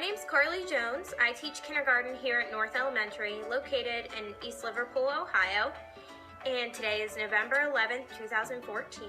name's Karley Jones. I teach kindergarten here at North Elementary, located in East Liverpool, Ohio. And today is November 11th, 2014.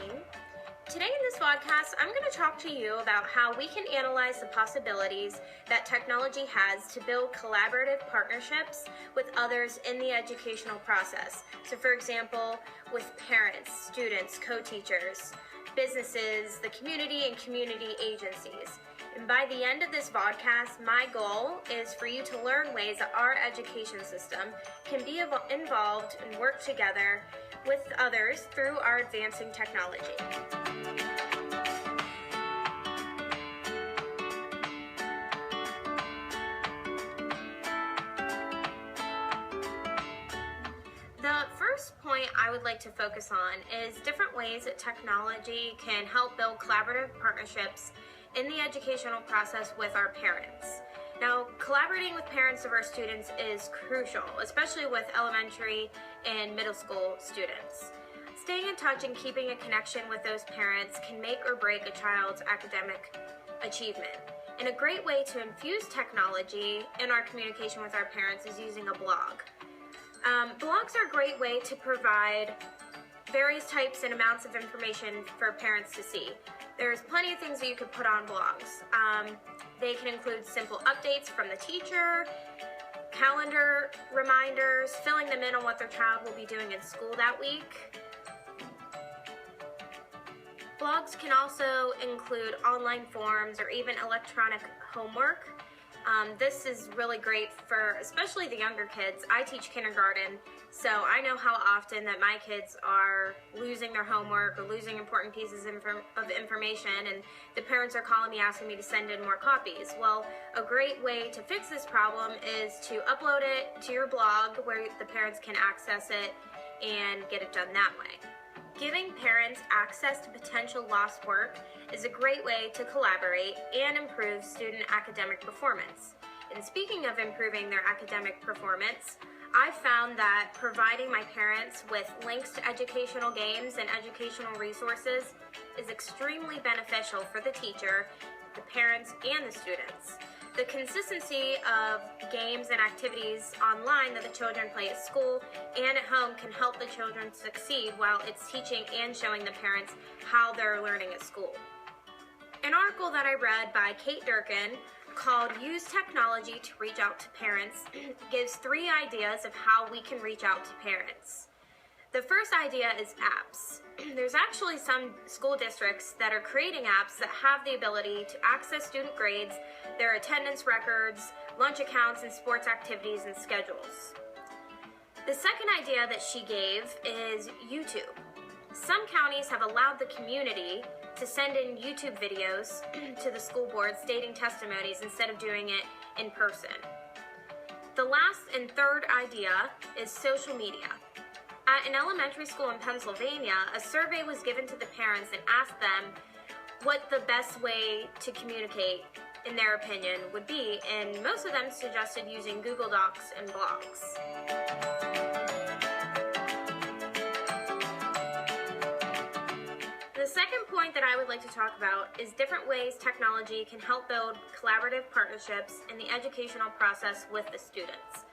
Today in this podcast, I'm going to talk to you about how we can analyze the possibilities that technology has to build collaborative partnerships with others in the educational process. So for example, with parents, students, co-teachers, businesses, the community, and community agencies. And by the end of this podcast, my goal is for you to learn ways that our education system can be involved and work together with others through our advancing technology. The first point I would like to focus on is different ways that technology can help build collaborative partnerships in the educational process with our parents. Now, collaborating with parents of our students is crucial, especially with elementary and middle school students. Staying in touch and keeping a connection with those parents can make or break a child's academic achievement. And a great way to infuse technology in our communication with our parents is using a blog. Blogs are a great way to provide various types and amounts of information for parents to see. There's plenty of things that you could put on blogs. They can include simple updates from the teacher, calendar reminders, filling them in on what their child will be doing in school that week. Blogs can also include online forms or even electronic homework. This is really great for especially the younger kids. I teach kindergarten, so I know how often that my kids are losing their homework or losing important pieces of information, and the parents are calling me asking me to send in more copies. Well, a great way to fix this problem is to upload it to your blog where the parents can access it and get it done that way. Giving parents access to potential lost work is a great way to collaborate and improve student academic performance. And speaking of improving their academic performance, I've found that providing my parents with links to educational games and educational resources is extremely beneficial for the teacher, the parents, and the students. The consistency of games and activities online that the children play at school and at home can help the children succeed while it's teaching and showing the parents how they're learning at school. An article that I read by Kate Durkin called Use Technology to Reach Out to Parents gives 3 ideas of how we can reach out to parents. The first idea is apps. There's actually some school districts that are creating apps that have the ability to access student grades, their attendance records, lunch accounts, and sports activities and schedules. The second idea that she gave is YouTube. Some counties have allowed the community to send in YouTube videos to the school board stating testimonies instead of doing it in person. The last and third idea is social media. At an elementary school in Pennsylvania, a survey was given to the parents and asked them what the best way to communicate, in their opinion, would be, and most of them suggested using Google Docs and blogs. The second point that I would like to talk about is different ways technology can help build collaborative partnerships in the educational process with the students.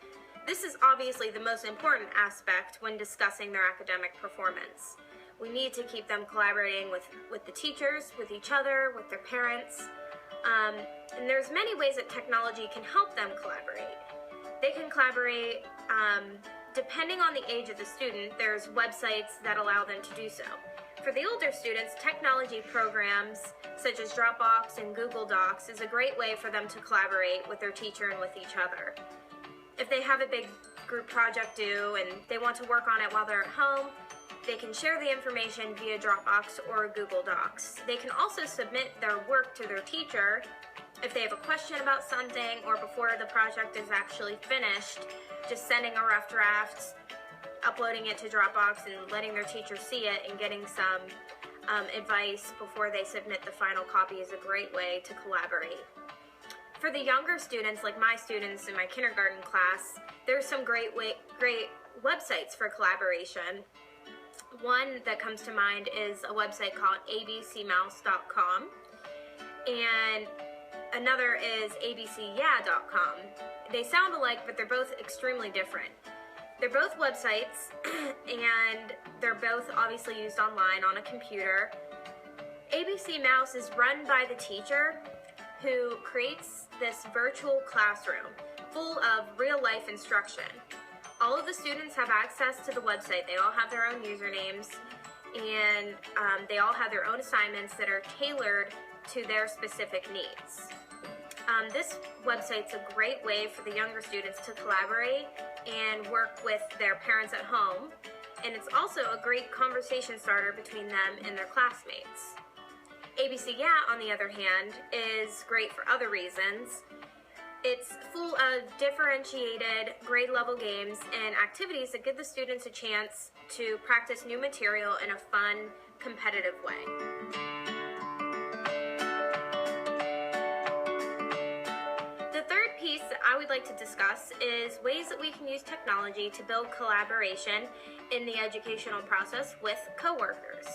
This is obviously the most important aspect when discussing their academic performance. We need to keep them collaborating with the teachers, with each other, with their parents. And there's many ways that technology can help them collaborate. They can collaborate depending on the age of the student. There's websites that allow them to do so. For the older students, technology programs such as Dropbox and Google Docs is a great way for them to collaborate with their teacher and with each other. If they have a big group project due and they want to work on it while they're at home, they can share the information via Dropbox or Google Docs. They can also submit their work to their teacher if they have a question about something or before the project is actually finished, just sending a rough draft, uploading it to Dropbox and letting their teacher see it and getting some advice before they submit the final copy is a great way to collaborate. For the younger students, like my students in my kindergarten class, there's some great websites for collaboration. One that comes to mind is a website called abcmouse.com, and Another is abcyeah.com. They sound alike, but they're both extremely different. They're both websites, and they're both obviously used online on a computer. ABC Mouse is run by the teacher who creates this virtual classroom full of real-life instruction. All of the students have access to the website. They all have their own usernames, and they all have their own assignments that are tailored to their specific needs. This website's a great way for the younger students to collaborate and work with their parents at home, and it's also a great conversation starter between them and their classmates. ABC Yeah, on the other hand, is great for other reasons. It's full of differentiated grade level games and activities that give the students a chance to practice new material in a fun, competitive way. The third piece that I would like to discuss is ways that we can use technology to build collaboration in the educational process with coworkers.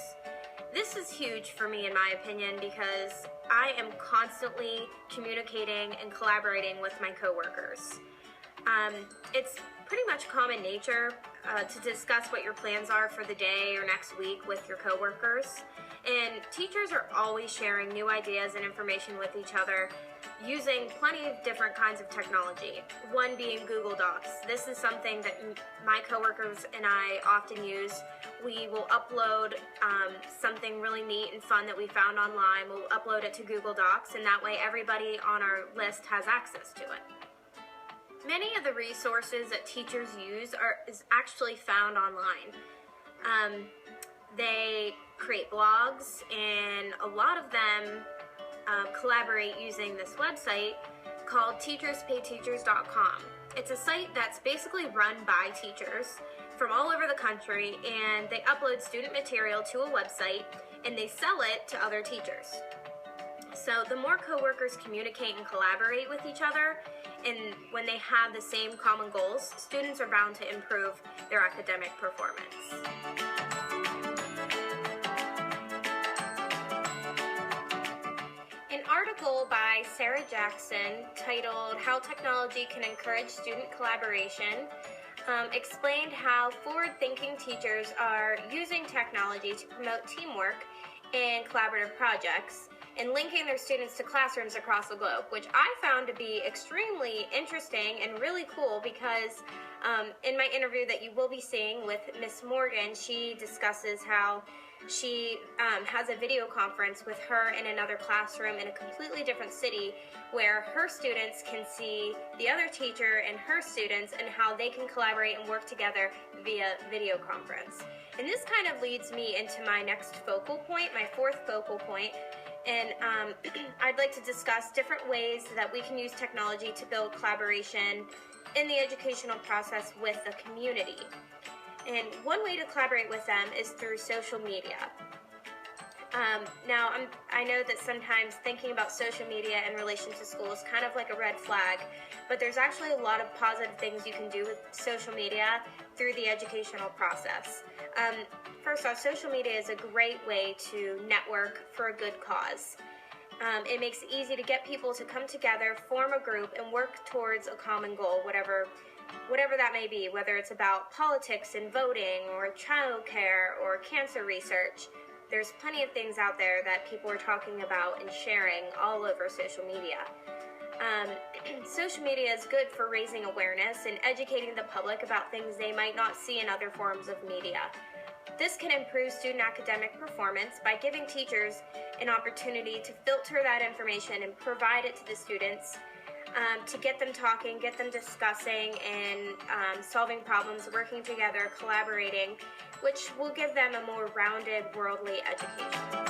This is huge for me, in my opinion, because I am constantly communicating and collaborating with my coworkers. It's pretty much common nature to discuss what your plans are for the day or next week with your coworkers. And teachers are always sharing new ideas and information with each other using plenty of different kinds of technology, one being Google Docs. This is something that my coworkers and I often use. We will upload something really neat and fun that we found online. We'll upload it to Google Docs, and that way everybody on our list has access to it. Many of the resources that teachers use is actually found online. They create blogs, and a lot of them collaborate using this website called teacherspayteachers.com. It's a site that's basically run by teachers from all over the country, and they upload student material to a website and they sell it to other teachers. So the more coworkers communicate and collaborate with each other, and when they have the same common goals, students are bound to improve their academic performance. An article by Sarah Jackson titled "How Technology Can Encourage Student Collaboration" explained how forward-thinking teachers are using technology to promote teamwork in collaborative projects and linking their students to classrooms across the globe, which I found to be extremely interesting and really cool because in my interview that you will be seeing with Miss Morgan, she discusses how she has a video conference with her in another classroom in a completely different city where her students can see the other teacher and her students and how they can collaborate and work together via video conference. And this kind of leads me into my next focal point, my fourth focal point. And I'd like to discuss different ways that we can use technology to build collaboration in the educational process with the community. And one way to collaborate with them is through social media. Now, I know that sometimes thinking about social media in relation to school is kind of like a red flag, but there's actually a lot of positive things you can do with social media through the educational process. First off, social media is a great way to network for a good cause. It makes it easy to get people to come together, form a group, and work towards a common goal, whatever that may be, whether it's about politics and voting or childcare or cancer research. There's plenty of things out there that people are talking about and sharing all over social media. Social media is good for raising awareness and educating the public about things they might not see in other forms of media. This can improve student academic performance by giving teachers an opportunity to filter that information and provide it to the students to get them talking, get them discussing and solving problems, working together, collaborating, which will give them a more rounded, worldly education.